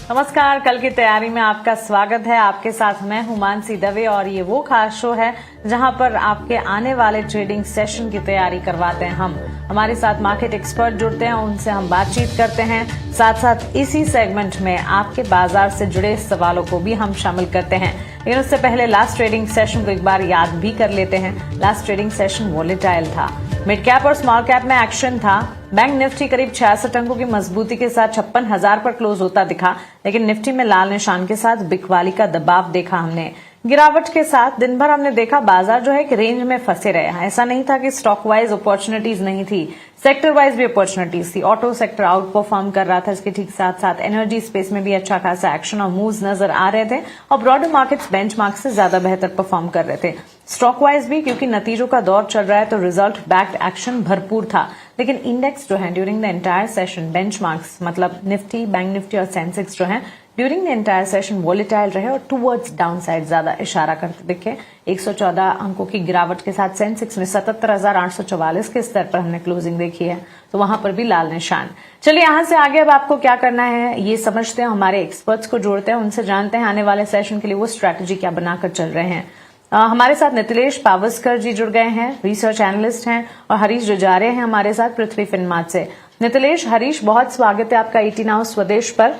नमस्कार, कल की तैयारी में आपका स्वागत है। आपके साथ मैं हूं मानसी दवे और ये वो खास शो है जहां पर आपके आने वाले ट्रेडिंग सेशन की तैयारी करवाते हैं हम। हमारे साथ मार्केट एक्सपर्ट जुड़ते हैं, उनसे हम बातचीत करते हैं। साथ साथ इसी सेगमेंट में आपके बाजार से जुड़े सवालों को भी हम शामिल करते हैं। लेकिन उससे पहले लास्ट ट्रेडिंग सेशन को एक बार याद भी कर लेते हैं। लास्ट ट्रेडिंग सेशन वोलेटाइल था। मिड कैप और स्मॉल कैप में एक्शन था। बैंक निफ्टी करीब 66 अंकों की मजबूती के साथ 56,000 पर क्लोज होता दिखा, लेकिन निफ्टी में लाल निशान के साथ बिकवाली का दबाव देखा हमने। गिरावट के साथ दिन भर हमने देखा बाजार जो है एक रेंज में फंसे रहे। ऐसा नहीं था कि स्टॉक वाइज अपॉर्चुनिटीज नहीं थी, सेक्टर वाइज भी अपॉर्चुनिटीज थी। ऑटो सेक्टर आउट परफॉर्म कर रहा था, इसके ठीक साथ साथ एनर्जी स्पेस में भी अच्छा खासा एक्शन और मूव्स नजर आ रहे थे और ब्रॉडर मार्केट्स बेंचमार्क से ज्यादा बेहतर परफॉर्म कर रहे थे। स्टॉक वाइज भी क्योंकि नतीजों का दौर चल रहा है तो रिजल्ट बैक्ड एक्शन भरपूर था। लेकिन इंडेक्स जो है during the entire session benchmarks मतलब निफ्टी, बैंक निफ्टी और सेंसेक्स जो है during the entire session volatile रहे और टूवर्ड्स डाउन साइड ज्यादा इशारा करते दिखे। 114 अंकों की गिरावट के साथ सेंसेक्स में 77,844 के स्तर पर हमने क्लोजिंग देखी है, तो वहां पर भी लाल निशान। चलिए यहां से आगे अब आपको क्या करना है ये समझते हैं, हमारे एक्सपर्ट्स को जोड़ते हैं, उनसे जानते हैं आने वाले सेशन के लिए वो स्ट्रैटेजी क्या बनाकर चल रहे हैं। हमारे साथ नितिलेश पावस्कर जी जुड़ गए हैं, रिसर्च एनालिस्ट हैं, और हरीश जुजारे हैं हमारे साथ पृथ्वी फिनमार्ट से। नितिलेश, हरीश, बहुत स्वागत है आपका 18 आवर्स स्वदेश पर।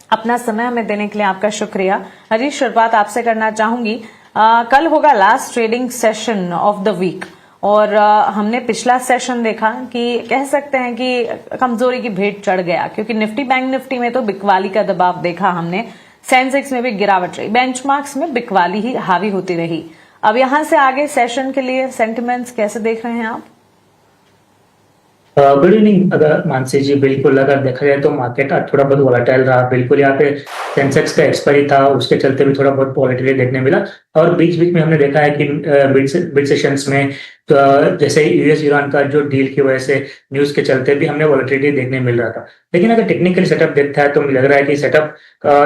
अपना समय हमें देने के लिए आपका शुक्रिया। हरीश, शुरुआत आपसे करना चाहूंगी। कल होगा last trading session of the week और हमने पिछला सेशन देखा कि कह सकते हैं कि कमजोरी की भेंट चढ़ गया, क्योंकि निफ्टी बैंक निफ्टी में तो बिकवाली का दबाव देखा हमने, सेंसेक्स में भी गिरावट रही, बेंचमार्क्स में बिकवाली ही हावी होती रही। अब यहां से आगे सेशन के लिए सेंटिमेंट्स कैसे देख रहे हैं आप? Good evening. अगर मानसी जी, बिल्कुल अगर देखा जाए तो मार्केट आज थोड़ा बहुत वोलेटाइल रहा। बिल्कुल यहाँ पे सेंसेक्स का एक्सपायरी था, उसके चलते भी थोड़ा बहुत वोलेटिलिटी देखने मिला। और बीच बीच में हमने देखा है कि मिड सेशंस में जैसे यूएस ईरान का जो डील की वजह से न्यूज के चलते भी हमने वोलेटिलिटी देखने मिल रहा था। लेकिन अगर टेक्निकली सेटअप देखता है तो मुझे लग रहा है कि सेटअप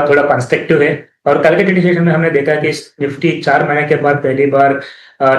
थोड़ा कंस्ट्रक्टिव है। और कल के ट्रेडिंग सेशन में हमने देखा कि निफ्टी 4 महीने के बाद पहली बार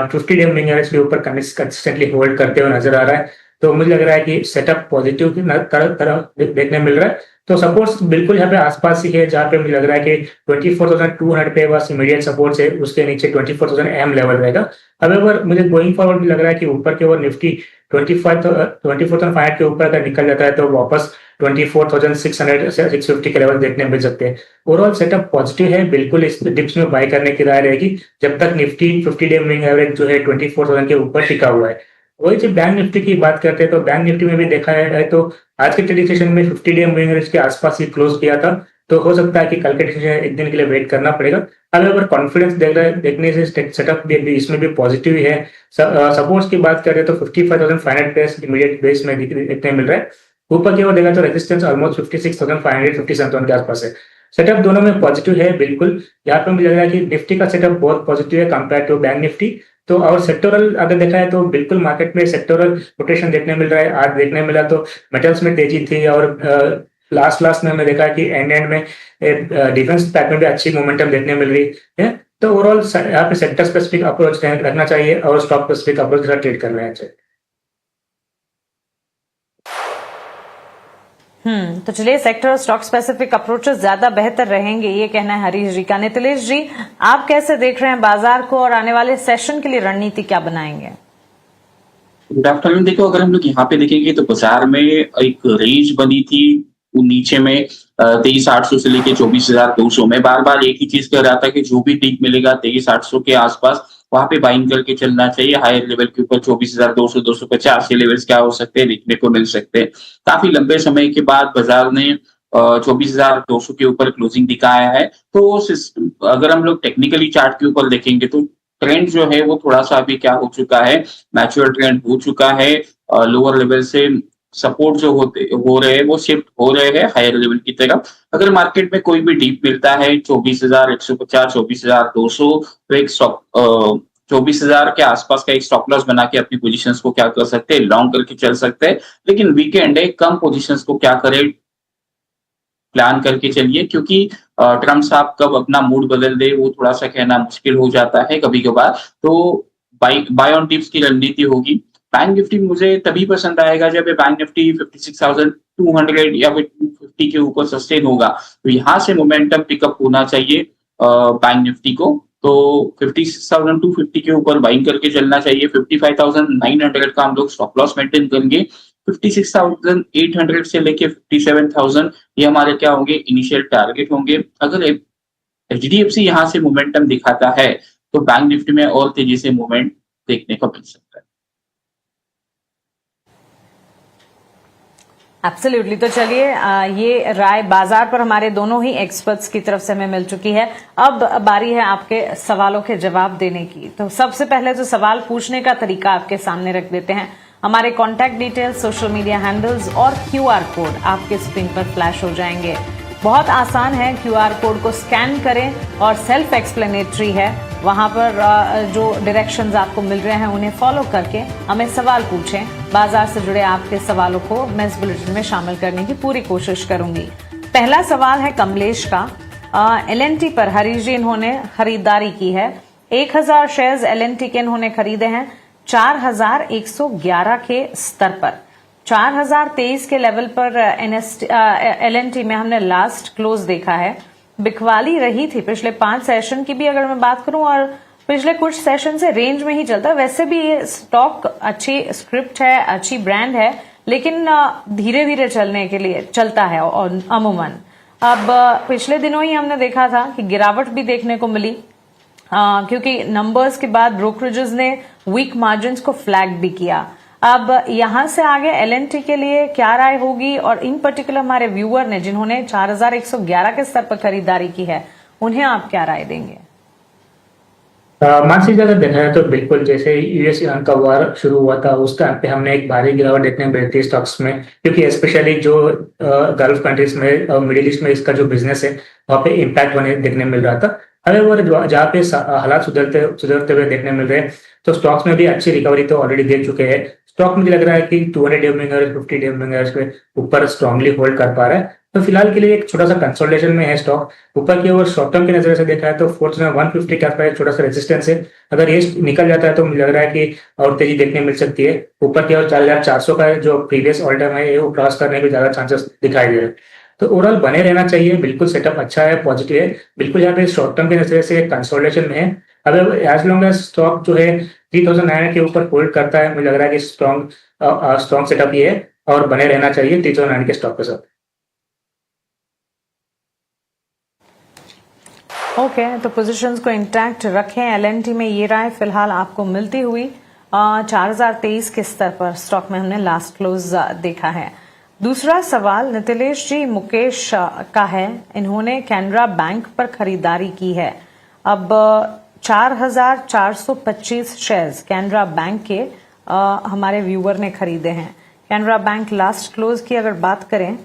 50 डे मूविंग एवरेज के ऊपर कंसिस्टेंटली होल्ड करते हुए नजर आ रहा है। तो मुझे लग रहा है कि सेटअप पॉजिटिव की तरह देखने मिल रहा है। तो सपोर्ट्स बिल्कुल यहाँ पे आसपास ही है, जहाँ पे मुझे लग रहा है कि 24,200 पे बस इमीडिएट सपोर्ट है, उसके नीचे 24,000 एम लेवल रहेगा। अगर मुझे गोइंग फॉरवर्ड भी लग रहा है कि ऊपर की ओर निफ्टी 24,500 के ऊपर अगर निकल जाता है तो वापस 24,600 से 650 के लेवल देखने मिल सकते हैं। ओवरऑल सेटअप पॉजिटिव है। बिल्कुल इस डिप्स में बाय करने की राय रहेगी जब तक निफ्टी 50 डे मूविंग एवरेज जो है 24,000 के ऊपर टिका हुआ है। वही जब बैंक निफ्टी की बात करते हैं तो बैंक निफ्टी में भी देखा है तो आज के ट्रेडिंग सेशन में 50 डे मूविंग एवरेज के आसपास ही क्लोज किया था। तो हो सकता है कि कल के ट्रेडिंग एक दिन के लिए वेट करना पड़ेगा। अगर कॉन्फिडेंस देखने से सेटअप भी इसमें भी पॉजिटिव ही है। सपोर्ट्स की बात करें तो 55,500 पे इमीडिएट बेस में देखने मिल रहा है। ऊपर की ओर देखा तो रेजिस्टेंस ऑलमोस्ट 56,500 57 के आसपास है। सेटअप दोनों में पॉजिटिव है बिल्कुल। यहाँ पे मुझे लग रहा है कि निफ्टी का सेटअप बहुत पॉजिटिव है कंपेयर टू बैंक निफ्टी। तो और सेक्टोरल अगर देखा है तो बिल्कुल मार्केट में सेक्टोरल रोटेशन देखने मिल रहा है। आज देखने मिला तो मेटल्स में तेजी थी और लास्ट में हमने देखा कि एंड में डिफेंस पैक में भी अच्छी मोमेंटम देखने मिल रही है। तो ओवरऑल यहाँ पे सेक्टर स्पेसिफिक अप्रोच रखना चाहिए और स्टॉक स्पेसिफिक अप्रोच के साथ ट्रेड करना चाहिए। तो चलिए सेक्टर और स्टॉक स्पेसिफिक अप्रोचेस ज्यादा बेहतर रहेंगे, ये कहना है हरीश जी का। नितिलेश जी, आप कैसे देख रहे हैं बाजार को और आने वाले सेशन के लिए रणनीति क्या बनाएंगे? Good afternoon. देखो, अगर हम लोग यहाँ पे देखेंगे तो बाजार में एक रेंज बनी थी नीचे में 23,800 से लेके 24,200 में। बार बार एक ही चीज कह रहा था कि जो भी टिक मिलेगा 23,800 के आसपास वहां पे बाइंग करके चलना चाहिए। हायर लेवल के ऊपर 24,200 250 के लेवल्स क्या हो सकते हैं, देखने को मिल सकते हैं। काफी लंबे समय के बाद बाजार ने 24,200 के ऊपर क्लोजिंग दिखाया है। तो अगर हम लोग टेक्निकली चार्ट के ऊपर देखेंगे तो ट्रेंड जो है वो थोड़ा सा अभी क्या हो चुका है, मैच्योर ट्रेंड हो चुका है। लोअर लेवल से सपोर्ट जो हो रहे हैं वो शिफ्ट हो रहे हैं हायर लेवल की तरफ। अगर मार्केट में कोई भी डीप मिलता है 24,150 24,200 तो एक 24,000 के आसपास का एक स्टॉप लॉस बना के अपनी पोजीशंस को क्या कर सकते हैं, लॉन्ग करके चल सकते हैं। लेकिन वीकेंड है, कम पोजीशंस को क्या करें, प्लान करके चलिए, क्योंकि ट्रम्प साहब कब अपना मूड बदल दे वो थोड़ा सा कहना मुश्किल हो जाता है कभी कभार। तो बाय ऑन डिप्स की रणनीति होगी। बैंक निफ्टी मुझे तभी पसंद आएगा जब ये बैंक निफ्टी 56,200 या फिर 250 के ऊपर सस्टेन होगा। तो यहाँ से मोमेंटम पिकअप होना चाहिए बैंक निफ्टी को। तो 56,250 के ऊपर बाइंग करके चलना चाहिए। 55,900 का हम लोग स्टॉप लॉस मेंटेन करेंगे। 56,800 से लेके 57,000 ये हमारे क्या होंगे, इनिशियल टारगेट होंगे। अगर एचडीएफसी यहाँ से मोमेंटम दिखाता है तो बैंक निफ्टी में और तेजी से मूवमेंट देखने को मिल सकता है। एब्सोल्युटली। तो चलिए ये राय बाजार पर हमारे दोनों ही एक्सपर्ट्स की तरफ से हमें मिल चुकी है। अब बारी है आपके सवालों के जवाब देने की। तो सबसे पहले तो सवाल पूछने का तरीका आपके सामने रख देते हैं। हमारे contact details, social media handles और क्यूआर कोड आपके स्क्रीन पर फ्लैश हो जाएंगे। बहुत आसान है, क्यूआर कोड को स्कैन करें और सेल्फ एक्सप्लेनेटरी है। वहां पर जो डायरेक्शंस आपको मिल रहे हैं उन्हें फॉलो करके हमें सवाल पूछें। बाजार से जुड़े आपके सवालों को मैं इस बुलेटिन में शामिल करने की पूरी कोशिश करूंगी। पहला सवाल है कमलेश का। एलएनटी पर हरीश जी इन्होंने खरीदारी की है। 1000 शेयर्स एलएनटी के इन्होंने खरीदे हैं 4111 के स्तर पर। 4023 के लेवल पर एलएनटी में हमने लास्ट क्लोज देखा है। बिकवाली रही थी पिछले 5 सेशन की भी अगर मैं बात करूं, और पिछले कुछ सेशन से रेंज में ही चलता है। वैसे भी ये स्टॉक अच्छी स्क्रिप्ट है, अच्छी ब्रांड है, लेकिन धीरे धीरे चलने के लिए चलता है और अमूमन। अब पिछले दिनों ही हमने देखा था कि गिरावट भी देखने को मिली, क्योंकि नंबर्स के बाद ब्रोकरेजेस ने वीक मार्जिन्स को फ्लैग भी किया। अब यहां से आगे एलएनटी के लिए क्या राय होगी, और इन पर्टिकुलर हमारे व्यूअर ने जिन्होंने 4111 के स्तर पर खरीदारी की है, उन्हें आप क्या राय देंगे? मानसिक अगर देखा है तो बिल्कुल जैसे यूएस ईरान का वार शुरू हुआ था उस टाइम पे हमने एक भारी गिरावट देखने को मिली थी स्टॉक्स में, क्योंकि स्पेशली जो गल्फ कंट्रीज में, मिडिल ईस्ट में इसका जो बिजनेस है वहाँ पे इम्पैक्ट देखने मिल रहा था। अगर जहाँ पे हालात सुधरते हुए देखने मिल रहे हैं तो स्टॉक्स में भी अच्छी रिकवरी तो ऑलरेडी देख चुके हैं। स्टॉक मुझे लग रहा है कि 200 day moving average, 50 day moving average के ऊपर स्ट्रांगली होल्ड कर पा रहा है। तो फिलहाल के लिए एक छोटा सा कंसोलिडेशन में है स्टॉक। ऊपर की ओर शॉर्ट टर्म की नजर से देखा है तो 4150 के आसपास छोटा सा रेजिस्टेंस है। अगर ये निकल जाता है तो मुझे लग रहा है कि और तेजी देखने मिल सकती है। ऊपर की ओर 4400 का जो प्रीवियस ऑल टाइम है वो क्रॉस करने के ज्यादा चांसेस दिखाई दे रहे हैं। तो ओवरऑल बने रहना चाहिए। बिल्कुल सेटअप अच्छा है, पॉजिटिव है। बिल्कुल यहाँ पे शॉर्ट टर्म की नजर से कंसोलिडेशन में है। अब एज लॉन्ग एज स्टॉक जो है 3900 के ऊपर होल्ड करता है, मुझे लग रहा है कि स्ट्रॉन्ग सेटअप ये है और बने रहना चाहिए 3900 के स्टॉक के साथ। ओके, तो पोजीशंस को इंटैक्ट रखें। एलएनटी में ये राय फिलहाल आपको मिलती हुई 4023 के स्तर पर स्टॉक में हमने लास्ट क्लोज देखा है। दूसरा सवाल नितिलेश जी मुकेश का है। इन्होंने कैनरा बैंक पर खरीदारी की है। अब 4425 शेयर्स कैनरा बैंक के हमारे व्यूअर ने खरीदे हैं। कैनरा बैंक लास्ट क्लोज की अगर बात करें,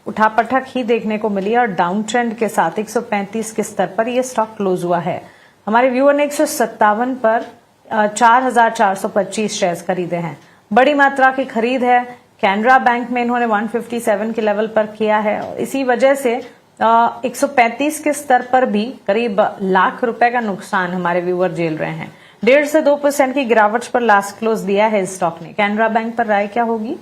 उठापटक ही देखने को मिली और डाउन ट्रेंड के साथ 135 के स्तर पर यह स्टॉक क्लोज हुआ है। हमारे व्यूअर ने 157 पर 4425 शेयर्स खरीदे हैं। बड़ी मात्रा की खरीद है। कैनरा बैंक में इन्होंने 157 के लेवल पर किया है। इसी वजह से 135 के स्तर पर भी करीब लाख रुपए का नुकसान हमारे व्यूअर झेल रहे हैं। 1.5 से 2% की गिरावट पर लास्ट क्लोज दिया है इस स्टॉक ने। कैनरा बैंक पर राय क्या होगी?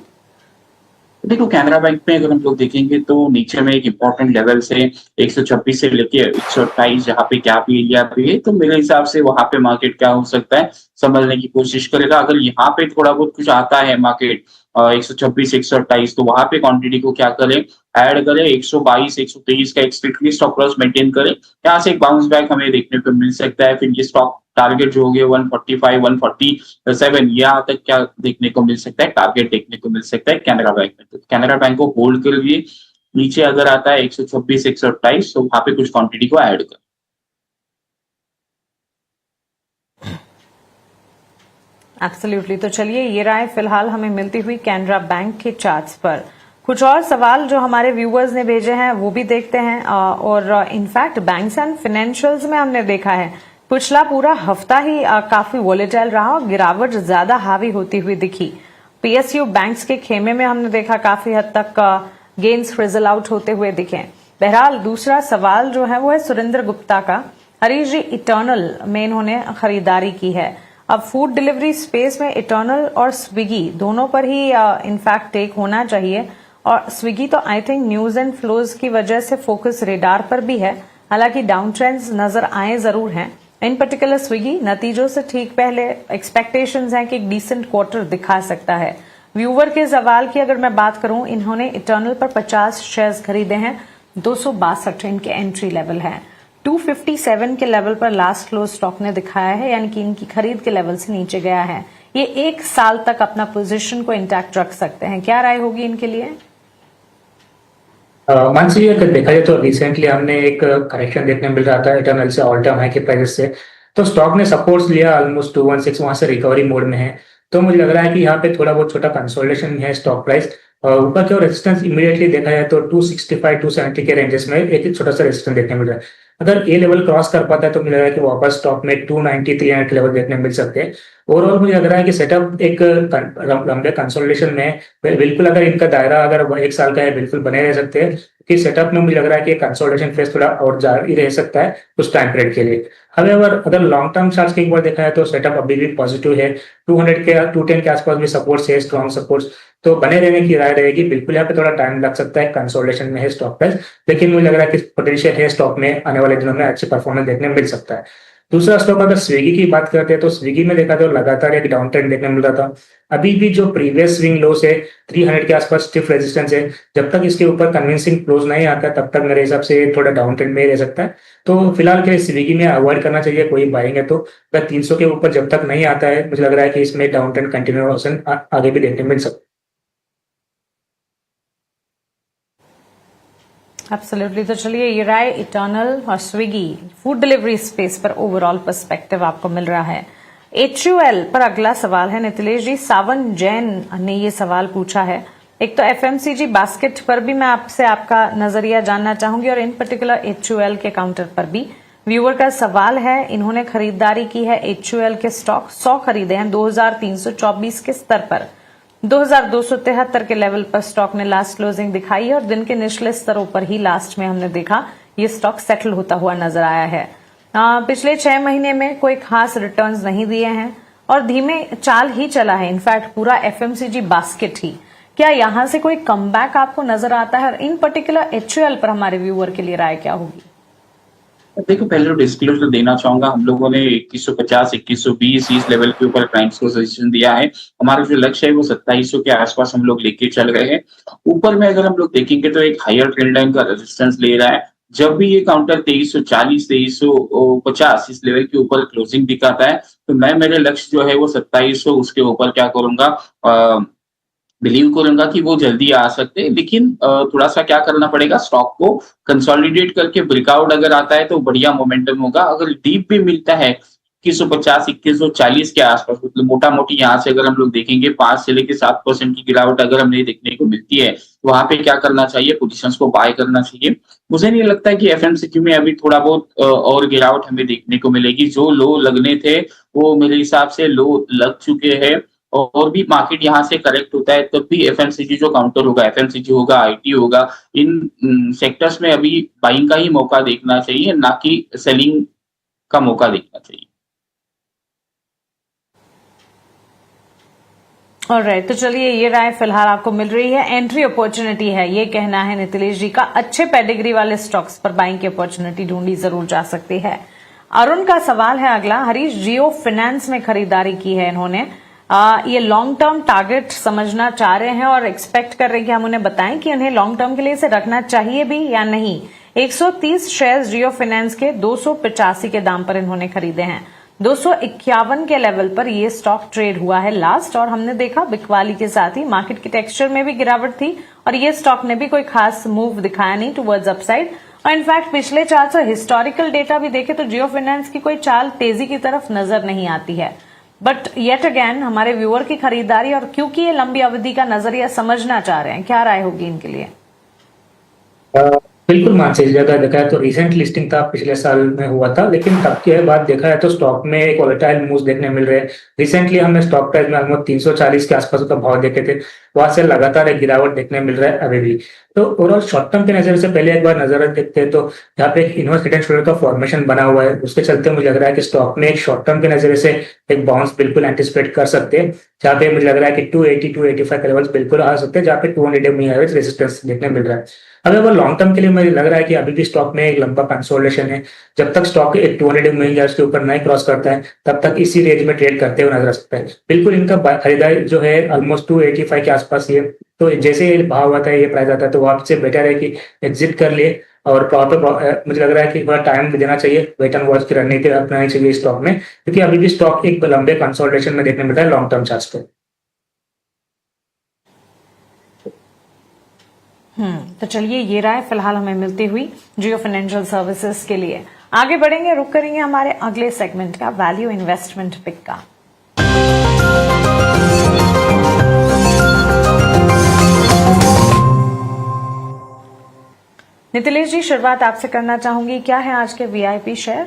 देखो, कैनरा बैंक में अगर हम लोग देखेंगे तो नीचे में एक इंपॉर्टेंट लेवल से 126 से लेके 128 जहाँ पे गैप एरिया पे है, तो मेरे हिसाब से वहां पे मार्केट क्या हो सकता है, संभलने की कोशिश करेगा। अगर यहाँ पे थोड़ा बहुत कुछ आता है मार्केट 126 128, तो वहां पे क्वांटिटी को क्या करें, ऐड करें। 122 123 का एक स्ट्रिक्टली स्टॉप लॉस मेंटेन करें। यहाँ से एक बाउंस बैक हमें देखने को मिल सकता है। फिर ये स्टॉक टारगेट जो हो गया 145 147 यहाँ तक क्या देखने को मिल सकता है, टारगेट देखने को मिल सकता है कैनरा बैंक में। तो कैनरा बैंक को होल्ड कर लिए। नीचे अगर आता है 126 128, तो वहां पे कुछ क्वांटिटी को ऐड कर। एब्सोल्युटली। तो चलिए, ये राय फिलहाल हमें मिलती हुई कैनरा बैंक के चार्ट्स पर। कुछ और सवाल जो हमारे व्यूअर्स ने भेजे हैं वो भी देखते हैं। और इनफैक्ट बैंक्स एंड फाइनेंशियल्स में हमने देखा है पिछला पूरा हफ्ता ही काफी वॉलेटाइल रहा और गिरावट ज्यादा हावी होती हुई दिखी। पीएसयू बैंक्स के खेमे में हमने देखा काफी हद तक गेन्स फ्रिजल आउट होते हुए दिखे। बहरहाल दूसरा सवाल जो है वो है सुरेंद्र गुप्ता का। हरीश जी इटर्नल में इन्होंने खरीदारी की है। अब फूड डिलीवरी स्पेस में इटर्नल और स्विगी दोनों पर ही इनफैक्ट टेक होना चाहिए, और स्विगी तो I think news and flows की वजह से फोकस रेडार पर भी है, हालांकि डाउन ट्रेंड्स नजर आए जरूर हैं। इन पर्टिकुलर स्विगी नतीजों से ठीक पहले एक्सपेक्टेशंस हैं कि एक डिसेंट क्वार्टर दिखा सकता है। व्यूवर के सवाल की अगर मैं बात करूं, इन्होंने इटर्नल पर 50 शेयर्स खरीदे हैं, 262 इनके एंट्री लेवल है, 257 के लेवल पर लास्ट क्लोज स्टॉक ने दिखाया है, यानी कि इनकी खरीद के लेवल से नीचे गया है। ये 1 साल तक अपना पोजीशन को इंटैक्ट रख सकते हैं। क्या राय होगी इनके लिए? मानसी, अगर देखा जाए तो रिसेंटली हमने एक करेक्शन देखने मिल रहा था इटर्नल से ऑल टाइम हाई के प्राइस से, तो स्टॉक ने सपोर्ट्स लिया ऑलमोस्ट 216, वहां से रिकवरी मोड में है। तो मुझे लग रहा है कि यहाँ पे थोड़ा बहुत छोटा कंसोलिडेशन है स्टॉक प्राइस। ऊपर की ओर रेजिस्टेंस इमीडिएटली देखा जाए तो 265 270 के रेंजेस में एक छोटा सा रेजिस्टेंस देखने मिल रहा है। अगर ये लेवल क्रॉस कर पाता है तो मुझे लग रहा है कि वापस स्टॉक में 290 300 लेवल देखने मिल सकते हैं। ओवरऑल मुझे लग रहा है कि सेटअप एक लंबे कंसोलिडेशन में बिल्कुल, अगर इनका दायरा अगर 1 साल का है, बिल्कुल बने रह सकते हैं, कि सेटअप में मुझे लग रहा है कि कंसोलिडेशन फेज थोड़ा और जारी रह सकता है कुछ टाइम पीरियड के लिए। हाउएवर अगर लॉन्ग टर्म चार्ट की एक बार देखा है तो सेटअप अभी भी पॉजिटिव है, 200 के 210 के आसपास भी सपोर्ट है, स्ट्रॉन्ग सपोर्ट, तो बने रहने की राय रहेगी। बिल्कुल यहाँ पे थोड़ा टाइम लग सकता है, कंसोलिडेशन में है स्टॉक प्राइस, लेकिन मुझे लग रहा है कि पोटेंशियल है स्टॉक में आने वाले दिनों में अच्छी परफॉर्मेंस देखने मिल सकता है। दूसरा स्टॉक अगर स्विगी की बात करते हैं तो स्विगी में देखा तो लगातार एक डाउन ट्रेंड देखने मिल रहा था। अभी भी जो प्रीवियस स्विंग लो से 300 के आसपास स्टिफ रेजिस्टेंस है, जब तक इसके ऊपर कन्विंसिंग क्लोज नहीं आता तब तक मेरे हिसाब से थोड़ा डाउन ट्रेंड में ही रह सकता है। तो फिलहाल के स्विगी में अवॉइड करना चाहिए, कोई बाइंग है तो अगर 300 के ऊपर जब तक नहीं आता है, मुझे लग रहा है कि इसमें डाउन ट्रेंड कंटिन्यूएशन आगे भी देखने मिल सकता है। एब्सोल्युटली। तो चलिए, ये राय इटर्नल और स्विगी फूड डिलीवरी स्पेस पर ओवरऑल पर्सपेक्टिव आपको मिल रहा है। HUL पर अगला सवाल है नितिलेश जी, सावन जैन ने ये सवाल पूछा है। एक तो FMCG बास्केट पर भी मैं आपसे आपका नजरिया जानना चाहूंगी, और इन पर्टिकुलर HUL के काउंटर पर भी व्यूअर का सवाल है। इन्होंने खरीदारी की है HUL के स्टॉक 100 खरीदे हैं 2324 के स्तर पर, 2273 के लेवल पर स्टॉक ने लास्ट क्लोजिंग दिखाई है, और दिन के निचले स्तरों पर ही लास्ट में हमने देखा ये स्टॉक सेटल होता हुआ नजर आया है। पिछले 6 महीने में कोई खास रिटर्न्स नहीं दिए हैं और धीमे चाल ही चला है, इनफैक्ट पूरा FMCG बास्केट ही। क्या यहां से कोई कमबैक आपको नजर आता है? और इन पर्टिकुलर HUL पर हमारे व्यूअर के लिए राय क्या होगी? देखो, पहले तो डिस्क्लोजर देना चाहूंगा, हम लोगों ने 2150 2120 इस लेवल के ऊपर क्लाइंट्स को सजेशन दिया है। हमारा जो लक्ष्य है वो 2700 के आसपास हम लोग लेके चल रहे हैं। ऊपर में अगर हम लोग देखेंगे तो एक हायर ट्रेंड लाइन का रेजिस्टेंस ले रहा है। जब भी ये काउंटर 2340 2350 इस लेवल के ऊपर क्लोजिंग दिखाता है, तो मैं मेरे लक्ष्य जो है वो 2700 उसके ऊपर क्या करूंगा, बिलीव करूंगा कि वो जल्दी आ सकते हैं। लेकिन थोड़ा सा क्या करना पड़ेगा, स्टॉक को कंसोलिडेट करके ब्रेकआउट अगर आता है तो बढ़िया मोमेंटम होगा। अगर डीप भी मिलता है 2150 2140 के आसपास, मतलब मोटा मोटी यहाँ से अगर हम लोग देखेंगे 5 से लेकर 7% की गिरावट अगर हमें देखने को मिलती है, वहां पे क्या करना चाहिए, पोजीशंस को बाय करना चाहिए। मुझे नहीं लगता है कि FMCG में अभी थोड़ा बहुत और गिरावट हमें देखने को मिलेगी। जो लो लगने थे वो मेरे हिसाब से लो लग चुके हैं, और भी मार्केट यहाँ से करेक्ट होता है तब भी FMCG जो काउंटर होगा, FMCG होगा, IT होगा, इन सेक्टर्स में अभी बाइंग का ही मौका देखना चाहिए, ना कि सेलिंग का मौका देखना चाहिए। ऑलराइट, तो चलिए, ये राय फिलहाल आपको मिल रही है, एंट्री अपॉर्चुनिटी है, ये कहना है नितिलेश जी का। अच्छे पेडिग्री वाले स्टॉक्स पर बाइंग की अपॉर्चुनिटी ढूंढी जरूर जा सकती है। अरुण का सवाल है अगला, हरीश, जियो फाइनेंस में खरीदारी की है इन्होंने। ये लॉन्ग टर्म टारगेट समझना चाह रहे हैं और एक्सपेक्ट कर रहे हैं कि हम उन्हें बताएं कि उन्हें लॉन्ग टर्म के लिए इसे रखना चाहिए भी या नहीं। 130 शेयर्स जियो फाइनेंस के 285 के दाम पर इन्होंने खरीदे हैं। 251 के लेवल पर ये स्टॉक ट्रेड हुआ है लास्ट, और हमने देखा बिकवाली के साथ ही मार्केट के टेक्सचर में भी गिरावट थी, और ये स्टॉक ने भी कोई खास मूव दिखाया नहीं टुवर्ड्स अपसाइड। और इनफैक्ट पिछले चार्ट से हिस्टोरिकल डेटा भी देखे तो जियो फाइनेंस की कोई चाल तेजी की तरफ नजर नहीं आती है। बट येट अगेन हमारे व्यूअर की खरीदारी, और क्योंकि ये लंबी अवधि का नजरिया समझना चाह रहे हैं, क्या राय होगी इनके लिए? बिल्कुल मानसी, जगह देखा है तो रिसेंट लिस्टिंग था पिछले साल में हुआ था, लेकिन तब के बाद देखा है तो स्टॉक में एक वोलेटाइल मूव्स देखने मिल रहे हैं। रिसेंटली हमने स्टॉक प्राइस में ऑलमोस्ट 340 के आसपास का भाव देखे थे, वहां से लगातार एक गिरावट देखने मिल रहा है अभी भी। तो ओवरऑल शॉर्ट टर्म के नजर से पहले एक बार नजर देखते हैं तो यहाँ पे एक इनवर्स हेड एंड शोल्डर का फॉर्मेशन बना हुआ है, उसके चलते मुझे लग रहा है कि स्टॉक में एक शॉर्ट टर्म के नजर से एक बाउंस बिल्कुल एंटिसिपेट कर सकते हैं, जहाँ पे मुझे लग रहा है कि 280 285 के लेवल्स बिल्कुल आ सकते हैं, जहाँ पे 200 मूविंग एवरेज रेजिस्टेंस देखने मिल रहा है। अगर लॉन्ग टर्म के लिए मुझे लग रहा है कि अभी भी स्टॉक में एक लंबा कंसोलिडेशन है, जब तक स्टॉक एक 200 मूविंग एवरेज के ऊपर नहीं क्रॉस करता है तब तक इसी रेंज में ट्रेड करते हुए नजर आ सकता है। बिल्कुल इनका खरीदारी जो है ऑलमोस्ट 285 के आसपास ही है, तो जैसे ये भाव आता है, ये प्राइस आता है, तो वहां से बेटर है कि एग्जिट कर लिए और प्रॉपर मुझे लग रहा है कि थोड़ा टाइम देना चाहिए, वेट एंड वॉच की रणनीति अपनानी चाहिए स्टॉक में, क्योंकि अभी भी स्टॉक एक लंबे कंसोलिडेशन में देखने मिलता है लॉन्ग टर्म चार्ट पे। तो चलिए ये राय फिलहाल हमें मिलती हुई जियो फाइनेंशियल सर्विसेज के लिए। आगे बढ़ेंगे, रुक करेंगे हमारे अगले सेगमेंट का, वैल्यू इन्वेस्टमेंट पिक का। नितिलेश जी, शुरुआत आपसे करना चाहूंगी, क्या है आज के वीआईपी शेयर?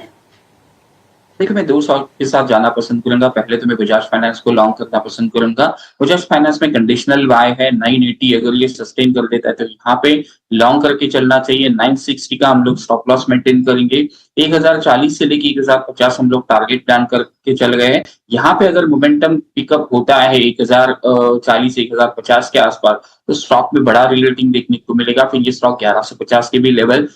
देखिए, मैं 2 स्टॉक के साथ जाना पसंद करूंगा। पहले तो मैं बजाज फाइनेंस को लॉन्ग करना पसंद करूंगा। बजाज फाइनेंस में कंडीशनल बाय है 980, अगर ये सस्टेन कर देता है तो यहाँ पे लॉन्ग करके चलना चाहिए। 960 का हम लोग स्टॉप लॉस मेंटेन करेंगे। 1040 से लेके 1050 हम लोग टारगेट प्लान करके चल गए हैं। यहाँ पे अगर मोमेंटम पिकअप होता है 1040 1050 के आसपास, तो स्टॉक में बड़ा रिलेटिंग देखने को मिलेगा। फिर ये स्टॉक 1150 के भी लेवल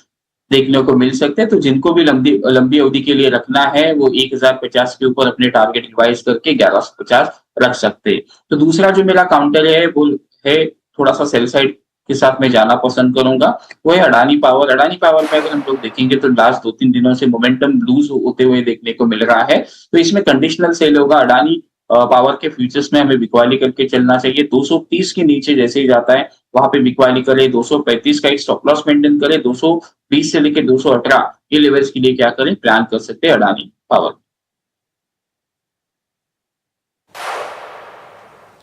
देखने को मिल सकते हैं। तो जिनको भी लंबी अवधि के लिए रखना है वो 1050 के ऊपर अपने टारगेट रिवाइज करके 1150 रख सकते हैं। तो दूसरा जो मेरा काउंटर है वो है थोड़ा सा सेल साइड के साथ में जाना पसंद करूंगा, वो है अडानी पावर। अडानी पावर में अगर हम लोग देखेंगे तो लास्ट 2-3 दिनों से मोमेंटम लूज होते हुए देखने को मिल रहा है, तो इसमें कंडीशनल सेल होगा। अडानी पावर के फ्यूचर्स में हमें बिकवाली करके चलना चाहिए। 230 के नीचे जैसे ही जाता है वहां पे बिकवाली करे, 235 का एक स्टॉप लॉस मेंटेन करे, 220 से लेकर 218 ये लेवल्स के लिए क्या करें, प्लान कर सकते हैं अडानी पावर।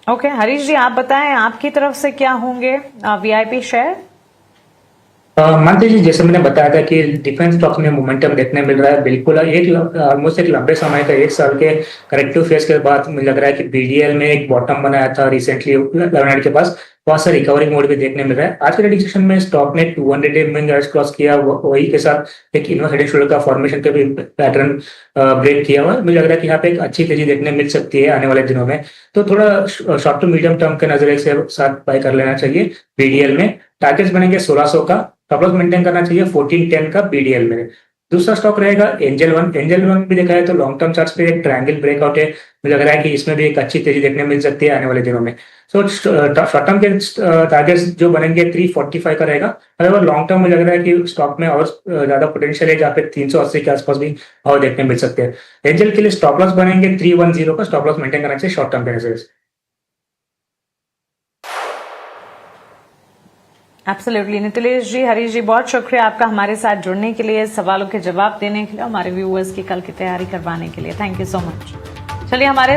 ओके, हरीश जी आप बताएं आपकी तरफ से क्या होंगे वीआईपी शेयर? मान लीजिए जैसे मैंने बताया था कि डिफेंस स्टॉक्स में मोमेंटम देखने मिल रहा है, बिल्कुल ऑलमोस्ट एक लंबे समय का 1 साल के करेक्टिव फेज के बाद मुझे लग रहा है कि बीडीएल में एक बॉटम बनाया था रिसेंटली 1100 के पास, बहुत सा रिकवरी मोड भी देखने मिल रहा है। आज के ट्रेडिंग सेशन में स्टॉक ने 200 मूविंग एवरेज क्रॉस किया, वही के साथ एक इनवर्स हेड एंड शोल्डर का फॉर्मेशन का भी पैटर्न ब्रेक किया हुआ। मुझे लग रहा है कि यहाँ पे एक अच्छी तेजी देखने मिल सकती है आने वाले दिनों में, तो थोड़ा शॉर्ट टू मीडियम टर्म के नजरिए से साथ बाय कर लेना चाहिए। बीडीएल में टारगेट्स बनेंगे 1600 का, स्टॉप लॉस मेंटेन करना चाहिए 1410 का बीडीएल में। दूसरा स्टॉक रहेगा एंजल वन भी देखा है तो लॉन्ग टर्म चार्ट पे एक ट्रायंगल ब्रेकआउट है, मुझे लग रहा है कि इसमें भी एक अच्छी तेजी देखने मिल सकती है आने वाले दिनों में। सो शॉर्ट टर्म के टारगेट्स जो बनेंगे 345 का रहेगा। अगर लॉन्ग टर्म मुझे लग रहा है कि स्टॉक में और ज्यादा पोटेंशियल है, जहाँ पे 380 के आसपास भी और देखने मिल सकते हैं। एंजल के लिए स्टॉप लॉस बनेंगे 310 का, स्टॉप लॉस मेंटेन करना चाहिए शॉर्ट टर्म के नजर से। एब्सोल्युटली नितिलेश जी, हरीश जी, बहुत शुक्रिया आपका हमारे साथ जुड़ने के लिए, सवालों के जवाब देने के लिए, हमारे व्यूअर्स की कल की तैयारी करवाने के लिए। Thank you so much. चलिए हमारे